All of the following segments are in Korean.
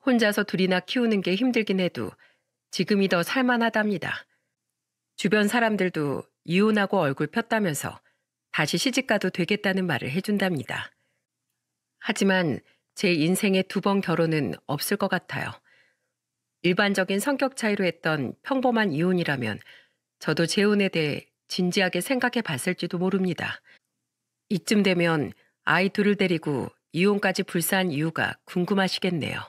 혼자서 둘이나 키우는 게 힘들긴 해도 지금이 더 살만하답니다. 주변 사람들도 이혼하고 얼굴 폈다면서 다시 시집가도 되겠다는 말을 해준답니다. 하지만 제 인생에 두 번 결혼은 없을 것 같아요. 일반적인 성격 차이로 했던 평범한 이혼이라면 저도 재혼에 대해 진지하게 생각해 봤을지도 모릅니다. 이쯤 되면 아이 둘을 데리고 이혼까지 불사한 이유가 궁금하시겠네요.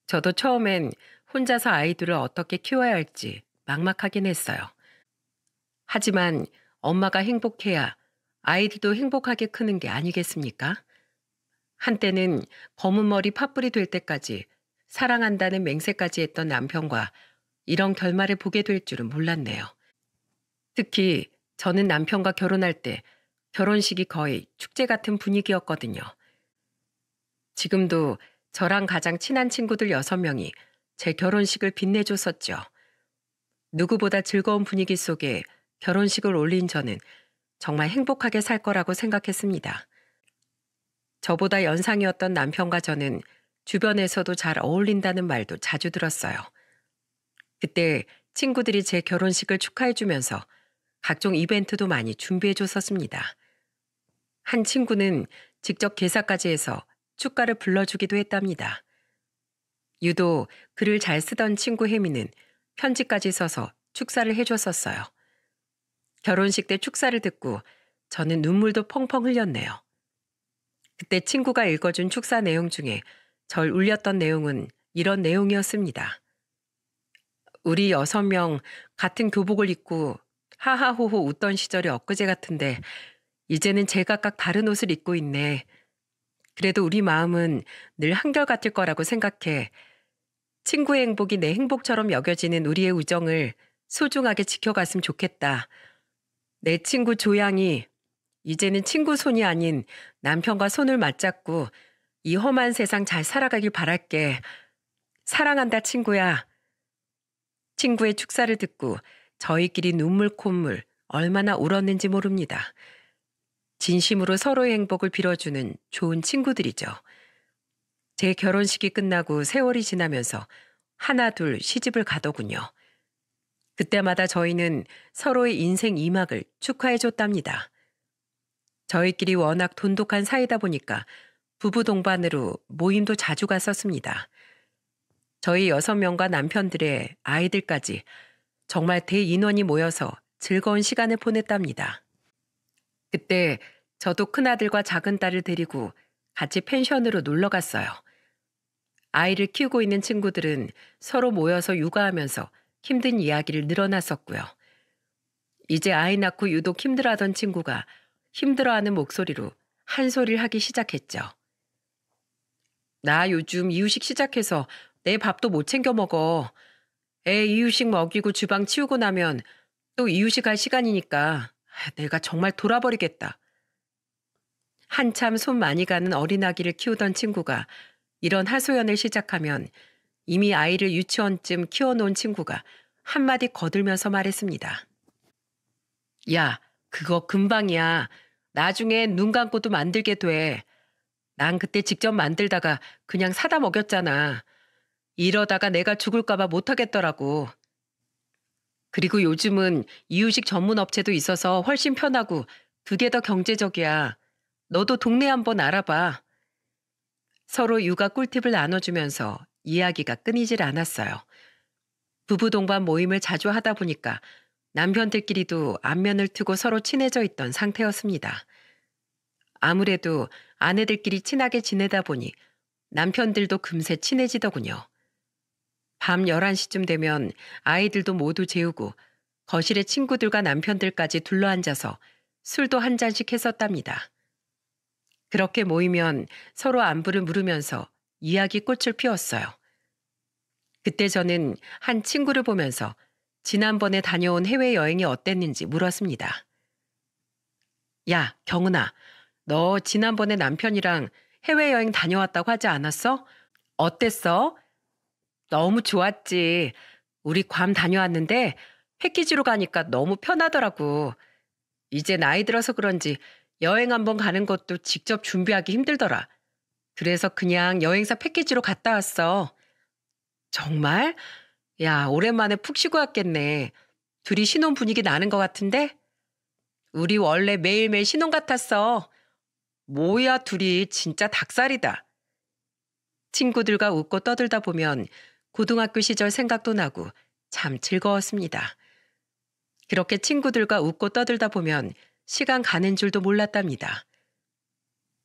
저도 처음엔 혼자서 아이들을 어떻게 키워야 할지 막막하긴 했어요. 하지만 엄마가 행복해야 아이들도 행복하게 크는 게 아니겠습니까? 한때는 검은 머리 팥불이 될 때까지 사랑한다는 맹세까지 했던 남편과 이런 결말을 보게 될 줄은 몰랐네요. 특히 저는 남편과 결혼할 때 결혼식이 거의 축제 같은 분위기였거든요. 지금도 저랑 가장 친한 친구들 6명이 제 결혼식을 빛내줬었죠. 누구보다 즐거운 분위기 속에 결혼식을 올린 저는 정말 행복하게 살 거라고 생각했습니다. 저보다 연상이었던 남편과 저는 주변에서도 잘 어울린다는 말도 자주 들었어요. 그때 친구들이 제 결혼식을 축하해주면서 각종 이벤트도 많이 준비해줬었습니다. 한 친구는 직접 개사까지 해서 축가를 불러주기도 했답니다. 유독 글을 잘 쓰던 친구 혜미는 편지까지 써서 축사를 해줬었어요. 결혼식 때 축사를 듣고 저는 눈물도 펑펑 흘렸네요. 그때 친구가 읽어준 축사 내용 중에 절 울렸던 내용은 이런 내용이었습니다. 우리 6명 같은 교복을 입고 하하호호 웃던 시절이 엊그제 같은데 이제는 제각각 다른 옷을 입고 있네. 그래도 우리 마음은 늘 한결같을 거라고 생각해. 친구의 행복이 내 행복처럼 여겨지는 우리의 우정을 소중하게 지켜갔으면 좋겠다. 내 친구 조양이 이제는 친구 손이 아닌 남편과 손을 맞잡고 이 험한 세상 잘 살아가길 바랄게. 사랑한다 친구야. 친구의 축사를 듣고 저희끼리 눈물 콧물 얼마나 울었는지 모릅니다. 진심으로 서로의 행복을 빌어주는 좋은 친구들이죠. 제 결혼식이 끝나고 세월이 지나면서 하나 둘 시집을 가더군요. 그때마다 저희는 서로의 인생 2막을 축하해줬답니다. 저희끼리 워낙 돈독한 사이다 보니까 부부 동반으로 모임도 자주 갔었습니다. 저희 6명과 남편들의 아이들까지 정말 대인원이 모여서 즐거운 시간을 보냈답니다. 그때 저도 큰아들과 작은딸을 데리고 같이 펜션으로 놀러 갔어요. 아이를 키우고 있는 친구들은 서로 모여서 육아하면서 힘든 이야기를 늘어놨었고요. 이제 아이 낳고 유독 힘들어하던 친구가 힘들어하는 목소리로 한 소리를 하기 시작했죠. 나 요즘 이유식 시작해서 내 밥도 못 챙겨 먹어. 애 이유식 먹이고 주방 치우고 나면 또 이유식 할 시간이니까 내가 정말 돌아버리겠다. 한참 손 많이 가는 어린아기를 키우던 친구가 이런 하소연을 시작하면 이미 아이를 유치원쯤 키워놓은 친구가 한마디 거들면서 말했습니다. 야, 그거 금방이야. 나중에 눈 감고도 만들게 돼. 난 그때 직접 만들다가 그냥 사다 먹였잖아. 이러다가 내가 죽을까봐 못하겠더라고. 그리고 요즘은 이유식 전문 업체도 있어서 훨씬 편하고 그게 더 경제적이야. 너도 동네 한번 알아봐. 서로 육아 꿀팁을 나눠주면서 이야기가 끊이질 않았어요. 부부 동반 모임을 자주 하다 보니까 남편들끼리도 안면을 트고 서로 친해져 있던 상태였습니다. 아무래도 아내들끼리 친하게 지내다 보니 남편들도 금세 친해지더군요. 밤 11시쯤 되면 아이들도 모두 재우고 거실에 친구들과 남편들까지 둘러앉아서 술도 한 잔씩 했었답니다. 그렇게 모이면 서로 안부를 물으면서 이야기 꽃을 피웠어요. 그때 저는 한 친구를 보면서 지난번에 다녀온 해외여행이 어땠는지 물었습니다. 야, 경은아, 너 지난번에 남편이랑 해외여행 다녀왔다고 하지 않았어? 어땠어? 너무 좋았지. 우리 괌 다녀왔는데 패키지로 가니까 너무 편하더라고. 이제 나이 들어서 그런지 여행 한번 가는 것도 직접 준비하기 힘들더라. 그래서 그냥 여행사 패키지로 갔다 왔어. 정말? 야, 오랜만에 푹 쉬고 왔겠네. 둘이 신혼 분위기 나는 것 같은데? 우리 원래 매일매일 신혼 같았어. 뭐야, 둘이 진짜 닭살이다. 친구들과 웃고 떠들다 보면 고등학교 시절 생각도 나고 참 즐거웠습니다. 그렇게 친구들과 웃고 떠들다 보면 시간 가는 줄도 몰랐답니다.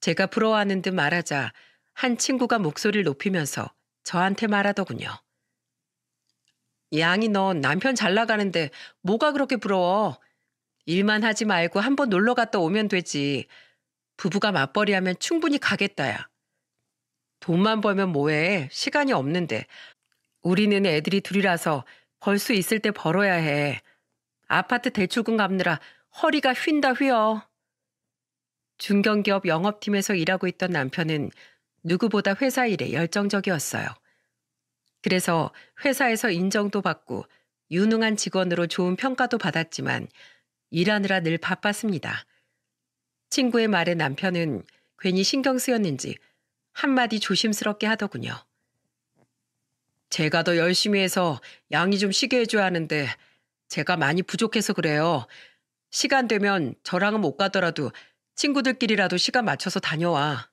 제가 부러워하는 듯 말하자 한 친구가 목소리를 높이면서 저한테 말하더군요. 양이 넌 남편 잘 나가는데 뭐가 그렇게 부러워? 일만 하지 말고 한번 놀러 갔다 오면 되지. 부부가 맞벌이하면 충분히 가겠다, 야. 돈만 벌면 뭐해? 시간이 없는데. 우리는 애들이 둘이라서 벌 수 있을 때 벌어야 해. 아파트 대출금 갚느라 허리가 휜다 휘어. 중견기업 영업팀에서 일하고 있던 남편은 누구보다 회사 일에 열정적이었어요. 그래서 회사에서 인정도 받고 유능한 직원으로 좋은 평가도 받았지만 일하느라 늘 바빴습니다. 친구의 말에 남편은 괜히 신경 쓰였는지 한마디 조심스럽게 하더군요. 제가 더 열심히 해서 양이 좀 쉬게 해줘야 하는데 제가 많이 부족해서 그래요. 시간 되면 저랑은 못 가더라도 친구들끼리라도 시간 맞춰서 다녀와.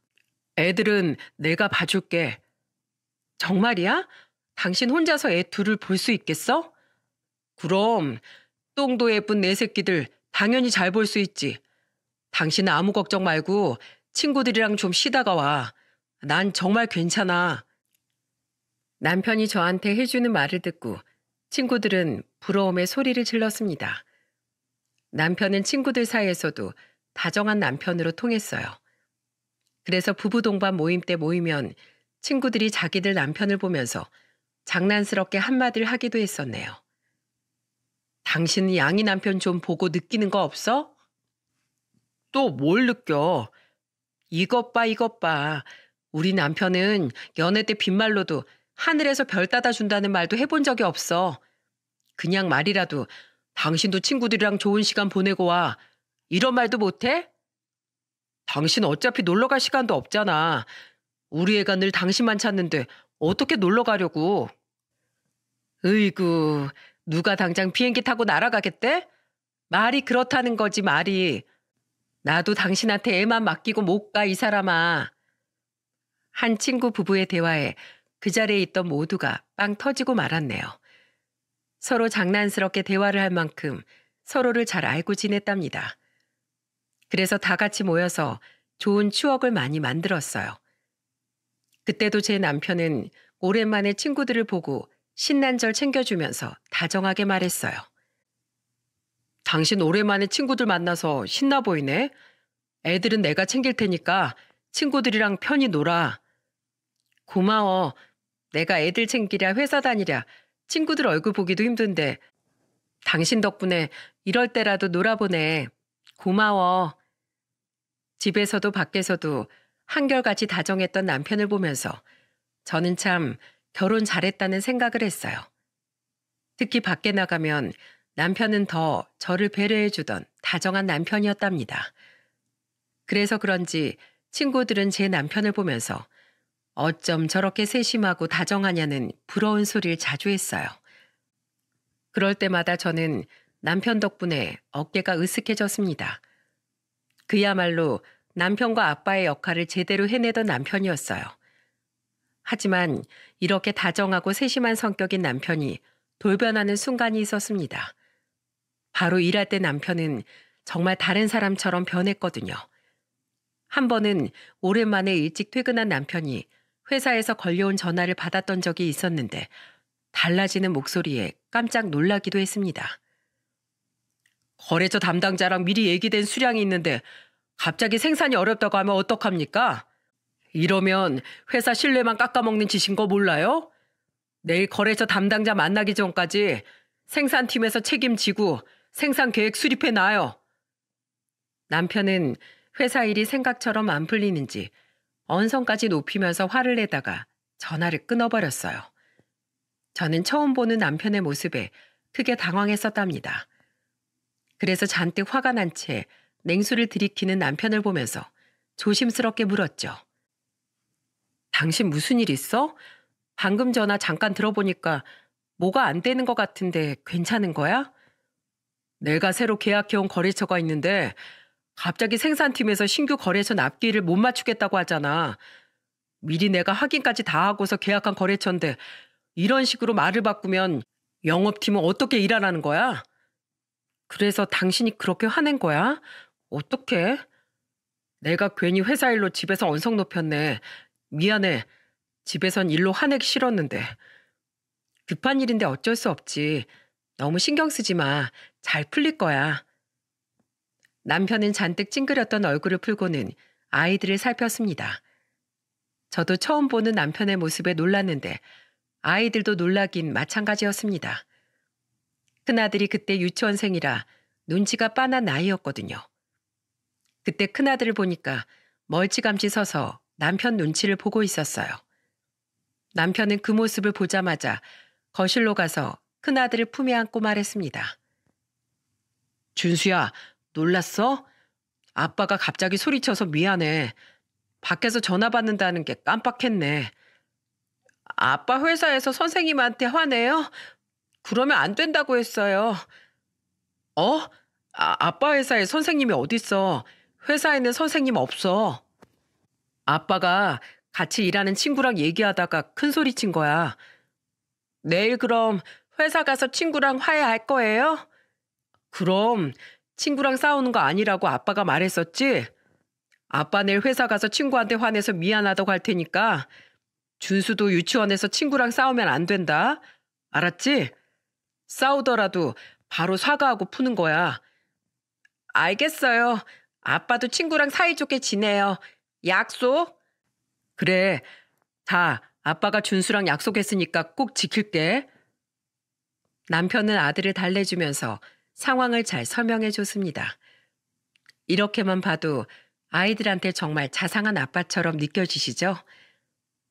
애들은 내가 봐줄게. 정말이야? 당신 혼자서 애 둘을 볼 수 있겠어? 그럼 똥도 예쁜 내 새끼들 당연히 잘 볼 수 있지. 당신은 아무 걱정 말고 친구들이랑 좀 쉬다가 와. 난 정말 괜찮아. 남편이 저한테 해주는 말을 듣고 친구들은 부러움에 소리를 질렀습니다. 남편은 친구들 사이에서도 다정한 남편으로 통했어요. 그래서 부부 동반 모임 때 모이면 친구들이 자기들 남편을 보면서 장난스럽게 한마디를 하기도 했었네요. 당신은 양이 남편 좀 보고 느끼는 거 없어? 또 뭘 느껴? 이것 봐, 이것 봐. 우리 남편은 연애 때 빈말로도 하늘에서 별 따다 준다는 말도 해본 적이 없어. 그냥 말이라도 당신도 친구들이랑 좋은 시간 보내고 와. 이런 말도 못해? 당신 어차피 놀러 갈 시간도 없잖아. 우리 애가 늘 당신만 찾는데 어떻게 놀러 가려고. 으이구, 누가 당장 비행기 타고 날아가겠대? 말이 그렇다는 거지, 말이. 나도 당신한테 애만 맡기고 못 가, 이 사람아. 한 친구 부부의 대화에 그 자리에 있던 모두가 빵 터지고 말았네요. 서로 장난스럽게 대화를 할 만큼 서로를 잘 알고 지냈답니다. 그래서 다 같이 모여서 좋은 추억을 많이 만들었어요. 그때도 제 남편은 오랜만에 친구들을 보고 신난절 챙겨주면서 다정하게 말했어요. 당신 오랜만에 친구들 만나서 신나 보이네. 애들은 내가 챙길 테니까 친구들이랑 편히 놀아. 고마워. 내가 애들 챙기랴 회사 다니랴 친구들 얼굴 보기도 힘든데 당신 덕분에 이럴 때라도 놀아보네. 고마워. 집에서도 밖에서도 한결같이 다정했던 남편을 보면서 저는 참 결혼 잘했다는 생각을 했어요. 특히 밖에 나가면 남편은 더 저를 배려해주던 다정한 남편이었답니다. 그래서 그런지 친구들은 제 남편을 보면서 어쩜 저렇게 세심하고 다정하냐는 부러운 소리를 자주 했어요. 그럴 때마다 저는 남편 덕분에 어깨가 으쓱해졌습니다. 그야말로 남편과 아빠의 역할을 제대로 해내던 남편이었어요. 하지만 이렇게 다정하고 세심한 성격인 남편이 돌변하는 순간이 있었습니다. 바로 일할 때 남편은 정말 다른 사람처럼 변했거든요. 한 번은 오랜만에 일찍 퇴근한 남편이 회사에서 걸려온 전화를 받았던 적이 있었는데 달라지는 목소리에 깜짝 놀라기도 했습니다. 거래처 담당자랑 미리 얘기된 수량이 있는데 갑자기 생산이 어렵다고 하면 어떡합니까? 이러면 회사 신뢰만 깎아먹는 짓인 거 몰라요? 내일 거래처 담당자 만나기 전까지 생산팀에서 책임지고 생산 계획 수립해 놔요. 남편은 회사 일이 생각처럼 안 풀리는지 언성까지 높이면서 화를 내다가 전화를 끊어버렸어요. 저는 처음 보는 남편의 모습에 크게 당황했었답니다. 그래서 잔뜩 화가 난 채 냉수를 들이키는 남편을 보면서 조심스럽게 물었죠. 당신 무슨 일 있어? 방금 전화 잠깐 들어보니까 뭐가 안 되는 것 같은데 괜찮은 거야? 내가 새로 계약해온 거래처가 있는데 갑자기 생산팀에서 신규 거래처 납기를 못 맞추겠다고 하잖아. 미리 내가 확인까지 다 하고서 계약한 거래처인데 이런 식으로 말을 바꾸면 영업팀은 어떻게 일하라는 거야? 그래서 당신이 그렇게 화낸 거야? 어떡해? 내가 괜히 회사 일로 집에서 언성 높였네. 미안해. 집에선 일로 화내기 싫었는데. 급한 일인데 어쩔 수 없지. 너무 신경 쓰지 마. 잘 풀릴 거야. 남편은 잔뜩 찡그렸던 얼굴을 풀고는 아이들을 살폈습니다. 저도 처음 보는 남편의 모습에 놀랐는데 아이들도 놀라긴 마찬가지였습니다. 큰아들이 그때 유치원생이라 눈치가 빤한 나이였거든요. 그때 큰아들을 보니까 멀찌감치 서서 남편 눈치를 보고 있었어요. 남편은 그 모습을 보자마자 거실로 가서 큰아들을 품에 안고 말했습니다. 준수야, 놀랐어? 아빠가 갑자기 소리쳐서 미안해. 밖에서 전화 받는다는 게 깜빡했네. 아빠 회사에서 선생님한테 화내요? 그러면 안 된다고 했어요. 어? 아빠 회사에 선생님이 어딨어? 회사에는 선생님 없어. 아빠가 같이 일하는 친구랑 얘기하다가 큰 소리 친 거야. 내일 그럼 회사 가서 친구랑 화해할 거예요? 그럼 친구랑 싸우는 거 아니라고 아빠가 말했었지? 아빠 내일 회사 가서 친구한테 화내서 미안하다고 할 테니까 준수도 유치원에서 친구랑 싸우면 안 된다. 알았지? 싸우더라도 바로 사과하고 푸는 거야. 알겠어요. 아빠도 친구랑 사이좋게 지내요. 약속? 그래. 자, 아빠가 준수랑 약속했으니까 꼭 지킬게. 남편은 아들을 달래주면서 상황을 잘 설명해 줬습니다. 이렇게만 봐도 아이들한테 정말 자상한 아빠처럼 느껴지시죠?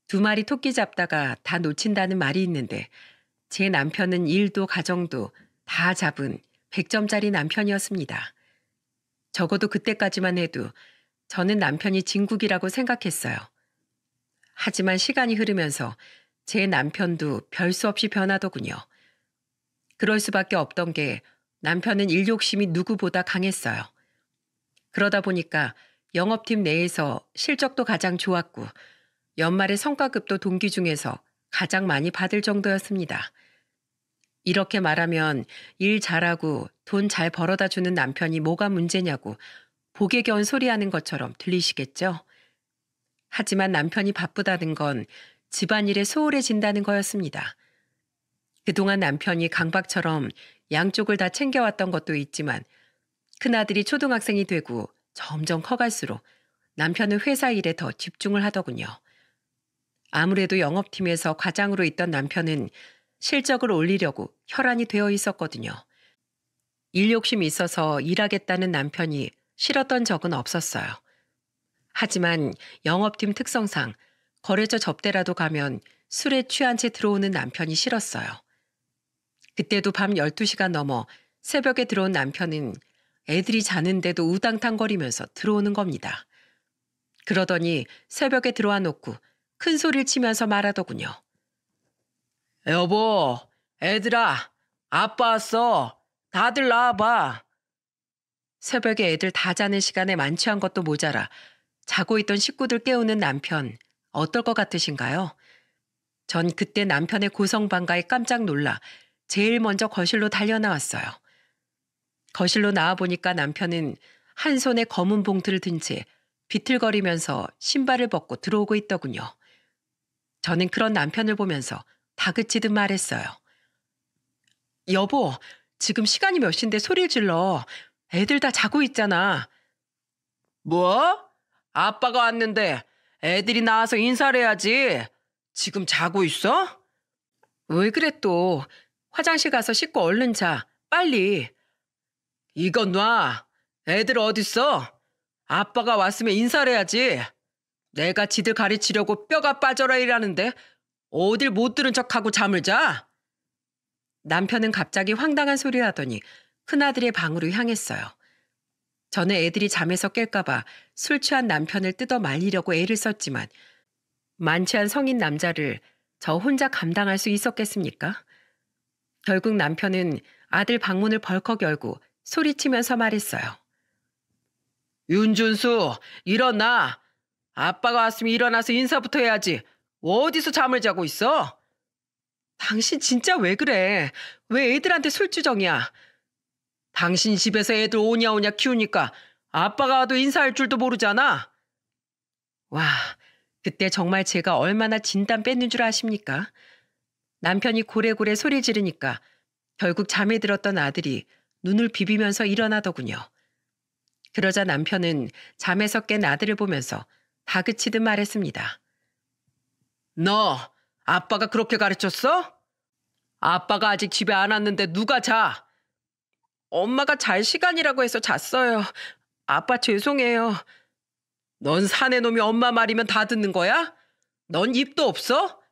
2마리 토끼 잡다가 다 놓친다는 말이 있는데 제 남편은 일도 가정도 다 잡은 100점짜리 남편이었습니다. 적어도 그때까지만 해도 저는 남편이 진국이라고 생각했어요. 하지만 시간이 흐르면서 제 남편도 별 수 없이 변하더군요. 그럴 수밖에 없던 게 남편은 일 욕심이 누구보다 강했어요. 그러다 보니까 영업팀 내에서 실적도 가장 좋았고 연말에 성과급도 동기 중에서 가장 많이 받을 정도였습니다. 이렇게 말하면 일 잘하고 돈 잘 벌어다 주는 남편이 뭐가 문제냐고 복에 겨운 소리하는 것처럼 들리시겠죠? 하지만 남편이 바쁘다는 건 집안일에 소홀해진다는 거였습니다. 그동안 남편이 강박처럼 양쪽을 다 챙겨왔던 것도 있지만 큰아들이 초등학생이 되고 점점 커갈수록 남편은 회사 일에 더 집중을 하더군요. 아무래도 영업팀에서 과장으로 있던 남편은 실적을 올리려고 혈안이 되어 있었거든요. 일 욕심이 있어서 일하겠다는 남편이 싫었던 적은 없었어요. 하지만 영업팀 특성상 거래처 접대라도 가면 술에 취한 채 들어오는 남편이 싫었어요. 그때도 밤 12시가 넘어 새벽에 들어온 남편은 애들이 자는데도 우당탕거리면서 들어오는 겁니다. 그러더니 새벽에 들어와 놓고 큰 소리를 치면서 말하더군요. 여보, 애들아, 아빠 왔어. 다들 나와봐. 새벽에 애들 다 자는 시간에 만취한 것도 모자라 자고 있던 식구들 깨우는 남편, 어떨 것 같으신가요? 전 그때 남편의 고성방가에 깜짝 놀라 제일 먼저 거실로 달려나왔어요. 거실로 나와보니까 남편은 한 손에 검은 봉투를 든 채 비틀거리면서 신발을 벗고 들어오고 있더군요. 저는 그런 남편을 보면서 다그치듯 말했어요. 여보, 지금 시간이 몇 시인데 소리를 질러. 애들 다 자고 있잖아. 뭐? 아빠가 왔는데 애들이 나와서 인사를 해야지. 지금 자고 있어? 왜 그래 또. 화장실 가서 씻고 얼른 자. 빨리. 이건 놔. 애들 어딨어? 아빠가 왔으면 인사를 해야지. 내가 지들 가르치려고 뼈가 빠져라 이라는데 어딜 못 들은 척하고 잠을 자? 남편은 갑자기 황당한 소리를 하더니 큰아들의 방으로 향했어요. 저는 애들이 잠에서 깰까봐 술 취한 남편을 뜯어 말리려고 애를 썼지만 만취한 성인 남자를 저 혼자 감당할 수 있었겠습니까? 결국 남편은 아들 방문을 벌컥 열고 소리치면서 말했어요. 윤준수, 일어나. 아빠가 왔으면 일어나서 인사부터 해야지. 어디서 잠을 자고 있어? 당신 진짜 왜 그래? 왜 애들한테 술주정이야? 당신 집에서 애들 오냐오냐 키우니까 아빠가 와도 인사할 줄도 모르잖아. 와, 그때 정말 제가 얼마나 진땀 뺐는 줄 아십니까? 남편이 고래고래 소리 지르니까 결국 잠에 들었던 아들이 눈을 비비면서 일어나더군요. 그러자 남편은 잠에서 깬 아들을 보면서 다그치듯 말했습니다. 너 아빠가 그렇게 가르쳤어? 아빠가 아직 집에 안 왔는데 누가 자? 엄마가 잘 시간이라고 해서 잤어요. 아빠 죄송해요. 넌 사내 놈이 엄마 말이면 다 듣는 거야? 넌 입도 없어?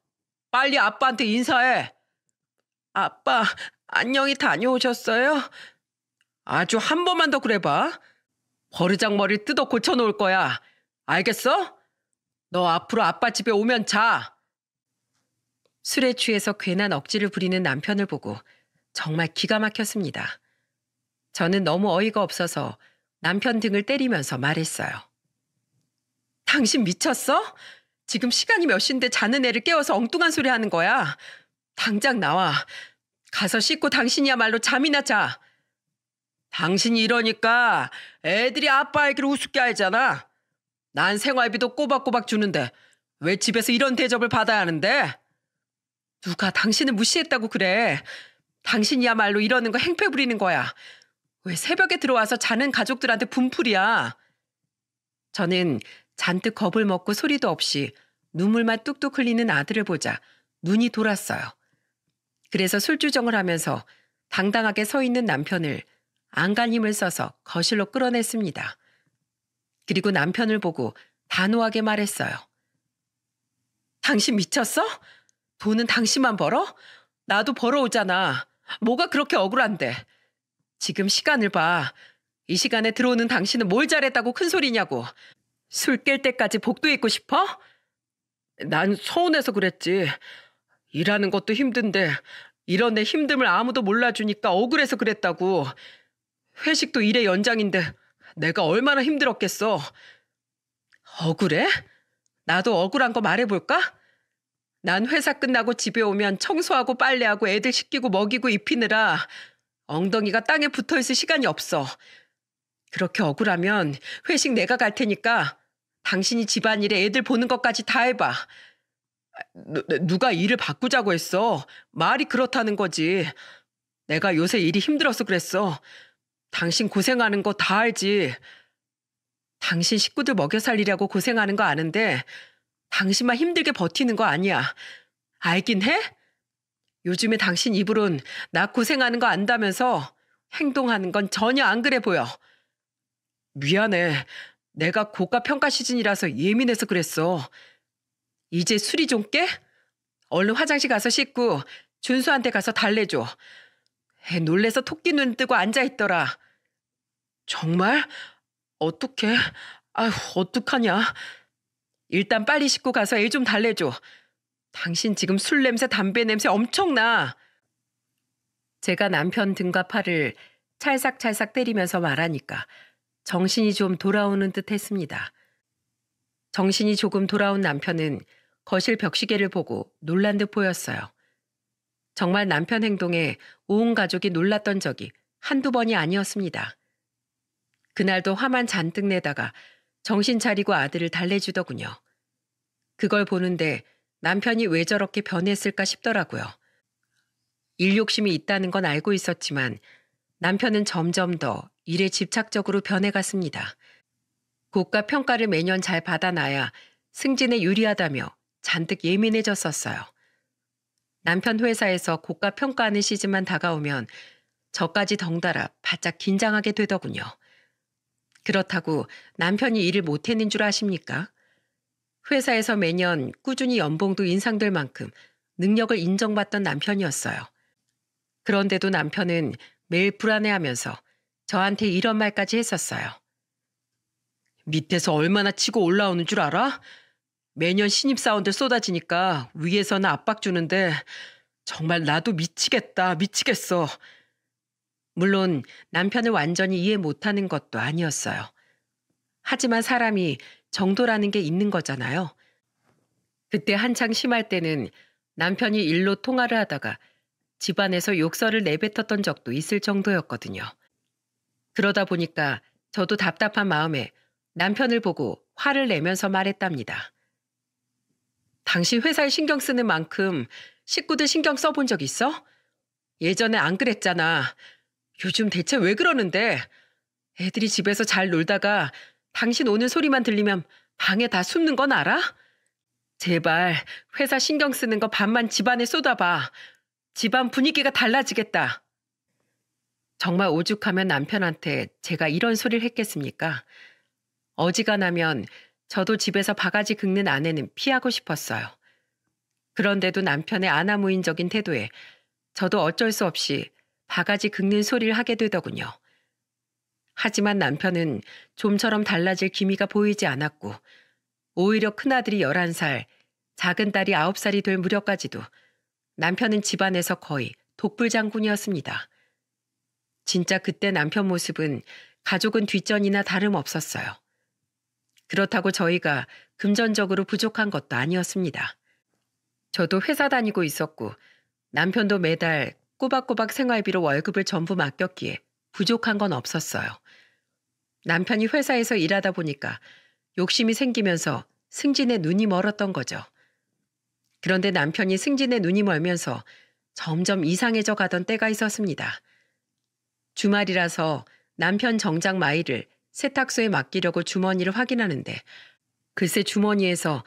빨리 아빠한테 인사해. 아빠, 안녕히 다녀오셨어요? 아주 한 번만 더 그래봐. 버르장머리를 뜯어 고쳐놓을 거야. 알겠어? 너 앞으로 아빠 집에 오면 자. 술에 취해서 괜한 억지를 부리는 남편을 보고 정말 기가 막혔습니다. 저는 너무 어이가 없어서 남편 등을 때리면서 말했어요. 당신 미쳤어? 지금 시간이 몇 시인데 자는 애를 깨워서 엉뚱한 소리 하는 거야. 당장 나와. 가서 씻고 당신이야말로 잠이나 자. 당신이 이러니까 애들이 아빠 얘기를 우습게 알잖아. 난 생활비도 꼬박꼬박 주는데 왜 집에서 이런 대접을 받아야 하는데? 누가 당신을 무시했다고 그래. 당신이야말로 이러는 거 행패 부리는 거야. 왜 새벽에 들어와서 자는 가족들한테 분풀이야. 저는 잔뜩 겁을 먹고 소리도 없이 눈물만 뚝뚝 흘리는 아들을 보자 눈이 돌았어요. 그래서 술주정을 하면서 당당하게 서 있는 남편을 안간힘을 써서 거실로 끌어냈습니다. 그리고 남편을 보고 단호하게 말했어요. 당신 미쳤어? 돈은 당신만 벌어? 나도 벌어오잖아. 뭐가 그렇게 억울한데. 지금 시간을 봐. 이 시간에 들어오는 당신은 뭘 잘했다고 큰 소리냐고. 술 깰 때까지 복도 있고 싶어? 난 서운해서 그랬지. 일하는 것도 힘든데 이런 내 힘듦을 아무도 몰라주니까 억울해서 그랬다고. 회식도 일의 연장인데 내가 얼마나 힘들었겠어. 억울해? 나도 억울한 거 말해볼까? 난 회사 끝나고 집에 오면 청소하고 빨래하고 애들 씻기고 먹이고 입히느라 엉덩이가 땅에 붙어있을 시간이 없어. 그렇게 억울하면 회식 내가 갈 테니까 당신이 집안일에 애들 보는 것까지 다 해봐. 누가 일을 바꾸자고 했어. 말이 그렇다는 거지. 내가 요새 일이 힘들어서 그랬어. 당신 고생하는 거 다 알지. 당신 식구들 먹여 살리려고 고생하는 거 아는데 당신만 힘들게 버티는 거 아니야. 알긴 해? 요즘에 당신 입으론 나 고생하는 거 안다면서 행동하는 건 전혀 안 그래 보여. 미안해. 내가 고가 평가 시즌이라서 예민해서 그랬어. 이제 술이 좀 깨? 얼른 화장실 가서 씻고 준수한테 가서 달래줘. 애 놀래서 토끼 눈 뜨고 앉아있더라. 정말? 어떡해? 아휴, 어떡하냐. 일단 빨리 씻고 가서 애 좀 달래줘. 당신 지금 술 냄새, 담배 냄새 엄청나. 제가 남편 등과 팔을 찰싹찰싹 때리면서 말하니까 정신이 좀 돌아오는 듯 했습니다. 정신이 조금 돌아온 남편은 거실 벽시계를 보고 놀란 듯 보였어요. 정말 남편 행동에 온 가족이 놀랐던 적이 한두 번이 아니었습니다. 그날도 화만 잔뜩 내다가 정신 차리고 아들을 달래주더군요. 그걸 보는데 남편이 왜 저렇게 변했을까 싶더라고요. 일 욕심이 있다는 건 알고 있었지만 남편은 점점 더 일에 집착적으로 변해갔습니다. 고가 평가를 매년 잘 받아놔야 승진에 유리하다며 잔뜩 예민해졌었어요. 남편 회사에서 고가 평가하는 시즌만 다가오면 저까지 덩달아 바짝 긴장하게 되더군요. 그렇다고 남편이 일을 못해낸 줄 아십니까? 회사에서 매년 꾸준히 연봉도 인상될 만큼 능력을 인정받던 남편이었어요. 그런데도 남편은 매일 불안해하면서 저한테 이런 말까지 했었어요. 밑에서 얼마나 치고 올라오는 줄 알아? 매년 신입사원들 쏟아지니까 위에서는 압박 주는데 정말 나도 미치겠다, 미치겠어. 물론 남편을 완전히 이해 못하는 것도 아니었어요. 하지만 사람이 정도라는 게 있는 거잖아요. 그때 한창 심할 때는 남편이 일로 통화를 하다가 집안에서 욕설을 내뱉었던 적도 있을 정도였거든요. 그러다 보니까 저도 답답한 마음에 남편을 보고 화를 내면서 말했답니다. 당신 회사에 신경 쓰는 만큼 식구들 신경 써본 적 있어? 예전에 안 그랬잖아. 요즘 대체 왜 그러는데? 애들이 집에서 잘 놀다가 당신 오는 소리만 들리면 방에 다 숨는 건 알아? 제발 회사 신경 쓰는 거 반만 집안에 쏟아봐. 집안 분위기가 달라지겠다. 정말 오죽하면 남편한테 제가 이런 소리를 했겠습니까? 어지간하면 저도 집에서 바가지 긁는 아내는 피하고 싶었어요. 그런데도 남편의 아나무인적인 태도에 저도 어쩔 수 없이 바가지 긁는 소리를 하게 되더군요. 하지만 남편은 좀처럼 달라질 기미가 보이지 않았고 오히려 큰아들이 11살, 작은 딸이 9살이 될 무렵까지도 남편은 집안에서 거의 독불장군이었습니다. 진짜 그때 남편 모습은 가족은 뒷전이나 다름없었어요. 그렇다고 저희가 금전적으로 부족한 것도 아니었습니다. 저도 회사 다니고 있었고 남편도 매달 꼬박꼬박 생활비로 월급을 전부 맡겼기에 부족한 건 없었어요. 남편이 회사에서 일하다 보니까 욕심이 생기면서 승진에 눈이 멀었던 거죠. 그런데 남편이 승진에 눈이 멀면서 점점 이상해져 가던 때가 있었습니다. 주말이라서 남편 정장 마이를 세탁소에 맡기려고 주머니를 확인하는데 글쎄 주머니에서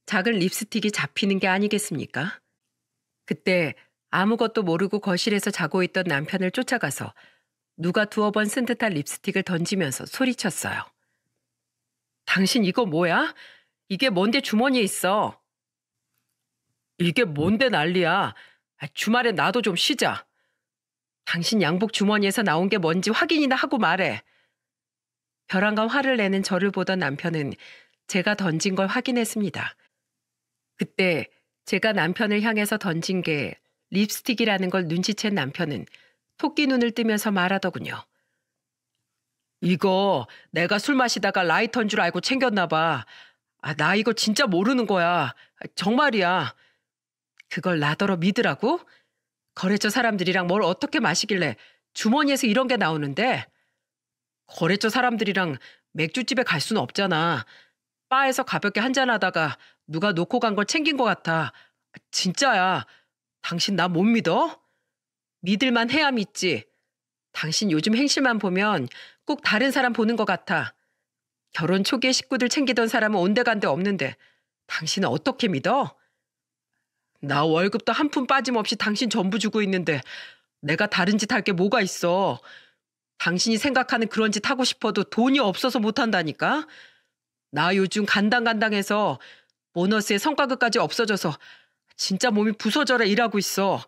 작은 립스틱이 잡히는 게 아니겠습니까? 그때 아무것도 모르고 거실에서 자고 있던 남편을 쫓아가서 누가 두어 번 쓴 듯한 립스틱을 던지면서 소리쳤어요. 당신 이거 뭐야? 이게 뭔데 주머니에 있어? 이게 뭔데 난리야? 주말에 나도 좀 쉬자. 당신 양복 주머니에서 나온 게 뭔지 확인이나 하고 말해. 벼랑간 화를 내는 저를 보던 남편은 제가 던진 걸 확인했습니다. 그때 제가 남편을 향해서 던진 게 립스틱이라는 걸 눈치챈 남편은 토끼 눈을 뜨면서 말하더군요. 이거 내가 술 마시다가 라이터인 줄 알고 챙겼나 봐. 나 이거 진짜 모르는 거야. 정말이야. 그걸 나더러 믿으라고? 거래처 사람들이랑 뭘 어떻게 마시길래 주머니에서 이런 게 나오는데? 거래처 사람들이랑 맥주집에 갈 수는 없잖아. 바에서 가볍게 한잔하다가 누가 놓고 간 걸 챙긴 것 같아. 진짜야. 당신 나 못 믿어? 믿을만 해야 믿지. 당신 요즘 행실만 보면 꼭 다른 사람 보는 것 같아. 결혼 초기에 식구들 챙기던 사람은 온데간데 없는데 당신은 어떻게 믿어? 나 월급도 한 푼 빠짐없이 당신 전부 주고 있는데 내가 다른 짓 할 게 뭐가 있어. 당신이 생각하는 그런 짓 하고 싶어도 돈이 없어서 못한다니까. 나 요즘 간당간당해서 보너스에 성과급까지 없어져서 진짜 몸이 부서져라 일하고 있어.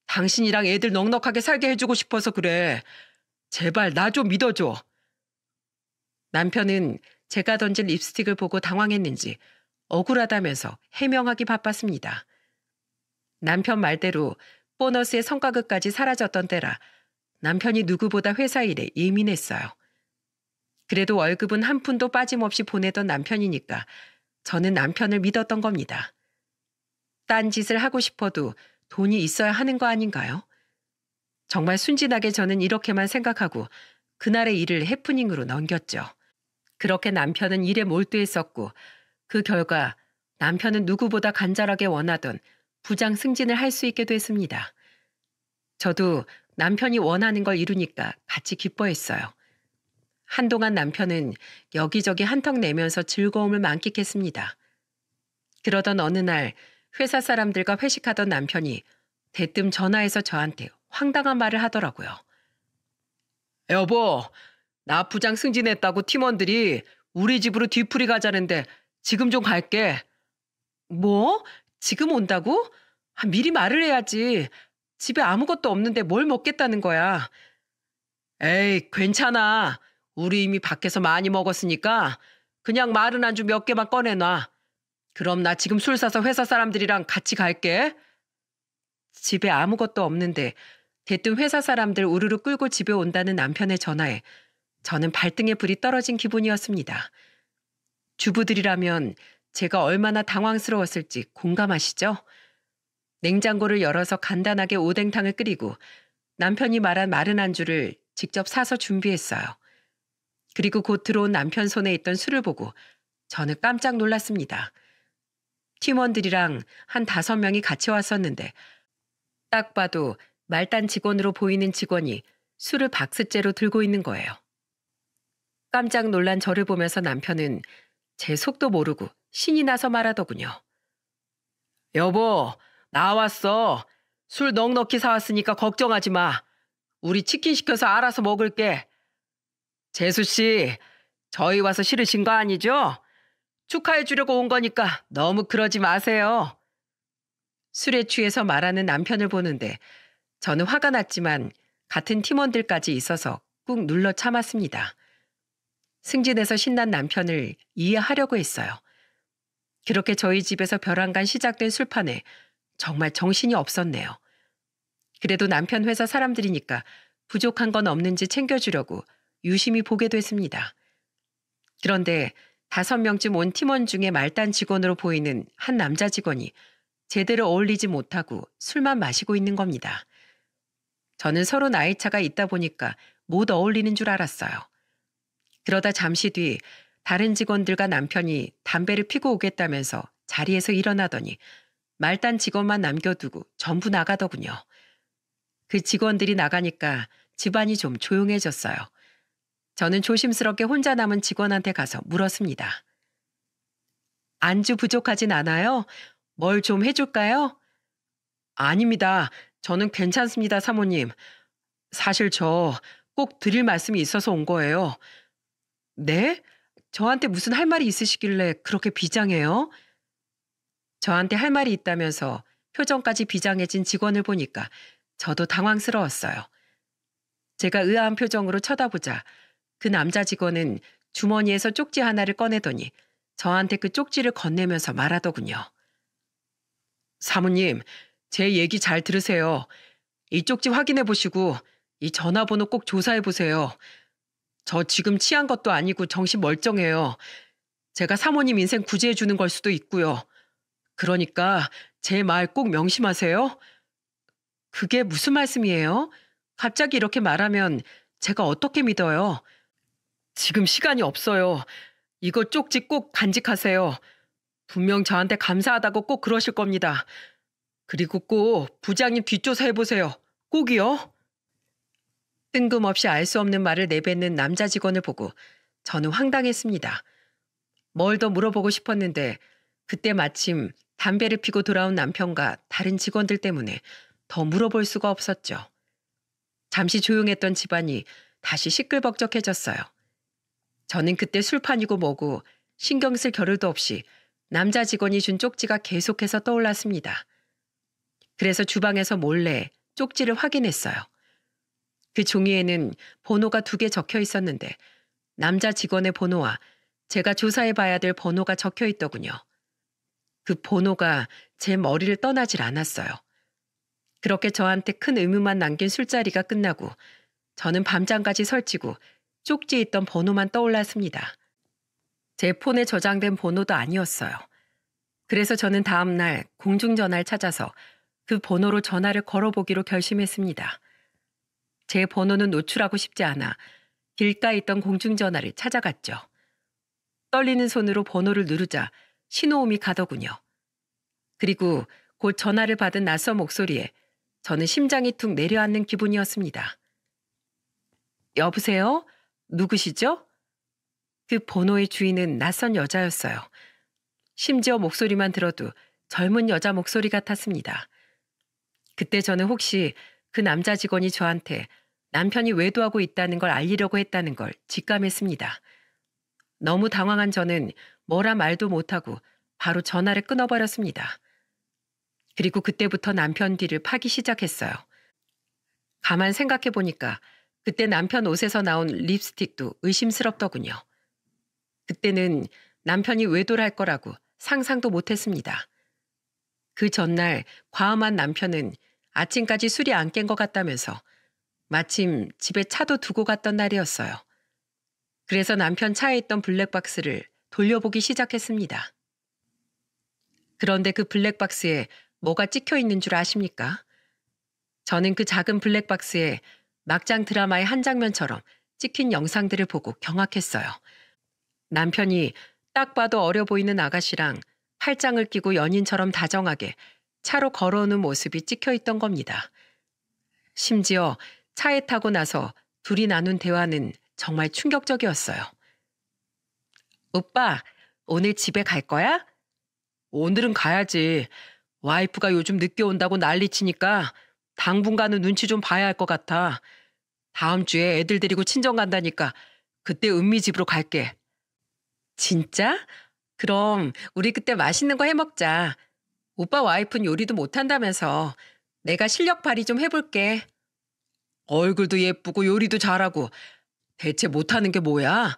당신이랑 애들 넉넉하게 살게 해주고 싶어서 그래. 제발 나 좀 믿어줘. 남편은 제가 던진 립스틱을 보고 당황했는지 억울하다면서 해명하기 바빴습니다. 남편 말대로 보너스의 성과급까지 사라졌던 때라 남편이 누구보다 회사 일에 예민했어요. 그래도 월급은 한 푼도 빠짐없이 보내던 남편이니까 저는 남편을 믿었던 겁니다. 딴 짓을 하고 싶어도 돈이 있어야 하는 거 아닌가요? 정말 순진하게 저는 이렇게만 생각하고 그날의 일을 해프닝으로 넘겼죠. 그렇게 남편은 일에 몰두했었고 그 결과 남편은 누구보다 간절하게 원하던 부장 승진을 할 수 있게 됐습니다. 저도 남편이 원하는 걸 이루니까 같이 기뻐했어요. 한동안 남편은 여기저기 한턱 내면서 즐거움을 만끽했습니다. 그러던 어느 날 회사 사람들과 회식하던 남편이 대뜸 전화해서 저한테 황당한 말을 하더라고요. 여보, 나 부장 승진했다고 팀원들이 우리 집으로 뒤풀이 가자는데 지금 좀 갈게. 뭐? 지금 온다고? 미리 말을 해야지. 집에 아무것도 없는데 뭘 먹겠다는 거야. 에이, 괜찮아. 우리 이미 밖에서 많이 먹었으니까 그냥 마른 안주 몇 개만 꺼내놔. 그럼 나 지금 술 사서 회사 사람들이랑 같이 갈게. 집에 아무것도 없는데 대뜸 회사 사람들 우르르 끌고 집에 온다는 남편의 전화에 저는 발등에 불이 떨어진 기분이었습니다. 주부들이라면 제가 얼마나 당황스러웠을지 공감하시죠? 냉장고를 열어서 간단하게 오뎅탕을 끓이고 남편이 말한 마른 안주를 직접 사서 준비했어요. 그리고 곧 들어온 남편 손에 있던 술을 보고 저는 깜짝 놀랐습니다. 팀원들이랑 한 5명이 같이 왔었는데 딱 봐도 말단 직원으로 보이는 직원이 술을 박스째로 들고 있는 거예요. 깜짝 놀란 저를 보면서 남편은 제 속도 모르고 신이 나서 말하더군요. 여보, 나왔어. 술 넉넉히 사왔으니까 걱정하지 마. 우리 치킨 시켜서 알아서 먹을게. 재수 씨, 저희 와서 싫으신 거 아니죠? 축하해 주려고 온 거니까 너무 그러지 마세요. 술에 취해서 말하는 남편을 보는데 저는 화가 났지만 같은 팀원들까지 있어서 꾹 눌러 참았습니다. 승진해서 신난 남편을 이해하려고 했어요. 그렇게 저희 집에서 벼랑간 시작된 술판에 정말 정신이 없었네요. 그래도 남편 회사 사람들이니까 부족한 건 없는지 챙겨주려고 유심히 보게 됐습니다. 그런데 5명쯤 온 팀원 중에 말단 직원으로 보이는 한 남자 직원이 제대로 어울리지 못하고 술만 마시고 있는 겁니다. 저는 서로 나이 차가 있다 보니까 못 어울리는 줄 알았어요. 그러다 잠시 뒤 다른 직원들과 남편이 담배를 피고 오겠다면서 자리에서 일어나더니 말단 직원만 남겨두고 전부 나가더군요. 그 직원들이 나가니까 집안이 좀 조용해졌어요. 저는 조심스럽게 혼자 남은 직원한테 가서 물었습니다. 안주 부족하진 않아요? 뭘 좀 해줄까요? 아닙니다. 저는 괜찮습니다, 사모님. 사실 저 꼭 드릴 말씀이 있어서 온 거예요. 네? 저한테 무슨 할 말이 있으시길래 그렇게 비장해요? 저한테 할 말이 있다면서 표정까지 비장해진 직원을 보니까 저도 당황스러웠어요. 제가 의아한 표정으로 쳐다보자 그 남자 직원은 주머니에서 쪽지 하나를 꺼내더니 저한테 그 쪽지를 건네면서 말하더군요. 사모님, 제 얘기 잘 들으세요. 이 쪽지 확인해 보시고 이 전화번호 꼭 조사해 보세요. 저 지금 취한 것도 아니고 정신 멀쩡해요. 제가 사모님 인생 구제해 주는 걸 수도 있고요. 그러니까 제 말 꼭 명심하세요. 그게 무슨 말씀이에요? 갑자기 이렇게 말하면 제가 어떻게 믿어요? 지금 시간이 없어요. 이거 쪽지 꼭 간직하세요. 분명 저한테 감사하다고 꼭 그러실 겁니다. 그리고 꼭 부장님 뒷조사 해보세요. 꼭이요. 뜬금없이 알 수 없는 말을 내뱉는 남자 직원을 보고 저는 황당했습니다. 뭘 더 물어보고 싶었는데 그때 마침 담배를 피고 돌아온 남편과 다른 직원들 때문에 더 물어볼 수가 없었죠. 잠시 조용했던 집안이 다시 시끌벅적해졌어요. 저는 그때 술판이고 뭐고 신경 쓸 겨를도 없이 남자 직원이 준 쪽지가 계속해서 떠올랐습니다. 그래서 주방에서 몰래 쪽지를 확인했어요. 그 종이에는 번호가 2개 적혀 있었는데 남자 직원의 번호와 제가 조사해 봐야 될 번호가 적혀 있더군요. 그 번호가 제 머리를 떠나질 않았어요. 그렇게 저한테 큰 의문만 남긴 술자리가 끝나고 저는 밤잠까지 설치고 쪽지에 있던 번호만 떠올랐습니다. 제 폰에 저장된 번호도 아니었어요. 그래서 저는 다음 날 공중전화를 찾아서 그 번호로 전화를 걸어보기로 결심했습니다. 제 번호는 노출하고 싶지 않아 길가에 있던 공중전화를 찾아갔죠. 떨리는 손으로 번호를 누르자 신호음이 가더군요. 그리고 곧 전화를 받은 낯선 목소리에 저는 심장이 툭 내려앉는 기분이었습니다. 여보세요? 누구시죠? 그 번호의 주인은 낯선 여자였어요. 심지어 목소리만 들어도 젊은 여자 목소리 같았습니다. 그때 저는 혹시 그 남자 직원이 저한테 남편이 외도하고 있다는 걸 알리려고 했다는 걸 직감했습니다. 너무 당황한 저는 뭐라 말도 못하고 바로 전화를 끊어버렸습니다. 그리고 그때부터 남편 뒤를 파기 시작했어요. 가만 생각해 보니까 그때 남편 옷에서 나온 립스틱도 의심스럽더군요. 그때는 남편이 외도를 할 거라고 상상도 못했습니다. 그 전날 과음한 남편은 아침까지 술이 안 깬 것 같다면서 마침 집에 차도 두고 갔던 날이었어요. 그래서 남편 차에 있던 블랙박스를 돌려보기 시작했습니다. 그런데 그 블랙박스에 뭐가 찍혀 있는 줄 아십니까? 저는 그 작은 블랙박스에 막장 드라마의 한 장면처럼 찍힌 영상들을 보고 경악했어요. 남편이 딱 봐도 어려 보이는 아가씨랑 팔짱을 끼고 연인처럼 다정하게 차로 걸어오는 모습이 찍혀 있던 겁니다. 심지어 차에 타고 나서 둘이 나눈 대화는 정말 충격적이었어요. 오빠, 오늘 집에 갈 거야? 오늘은 가야지. 와이프가 요즘 늦게 온다고 난리치니까 당분간은 눈치 좀 봐야 할 것 같아. 다음 주에 애들 데리고 친정 간다니까 그때 은미 집으로 갈게. 진짜? 그럼 우리 그때 맛있는 거 해 먹자. 오빠 와이프는 요리도 못한다면서 내가 실력 발휘 좀 해볼게. 얼굴도 예쁘고 요리도 잘하고 대체 못하는 게 뭐야?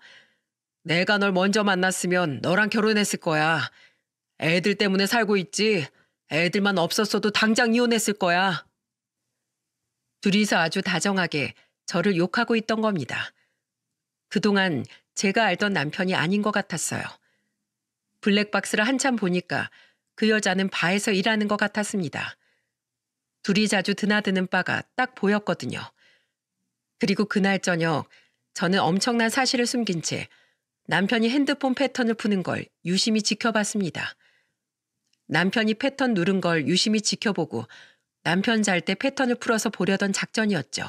내가 널 먼저 만났으면 너랑 결혼했을 거야. 애들 때문에 살고 있지. 애들만 없었어도 당장 이혼했을 거야. 둘이서 아주 다정하게 저를 욕하고 있던 겁니다. 그동안 제가 알던 남편이 아닌 것 같았어요. 블랙박스를 한참 보니까 그 여자는 바에서 일하는 것 같았습니다. 둘이 자주 드나드는 바가 딱 보였거든요. 그리고 그날 저녁 저는 엄청난 사실을 숨긴 채 남편이 핸드폰 패턴을 푸는 걸 유심히 지켜봤습니다. 남편이 패턴 누른 걸 유심히 지켜보고 남편 잘 때 패턴을 풀어서 보려던 작전이었죠.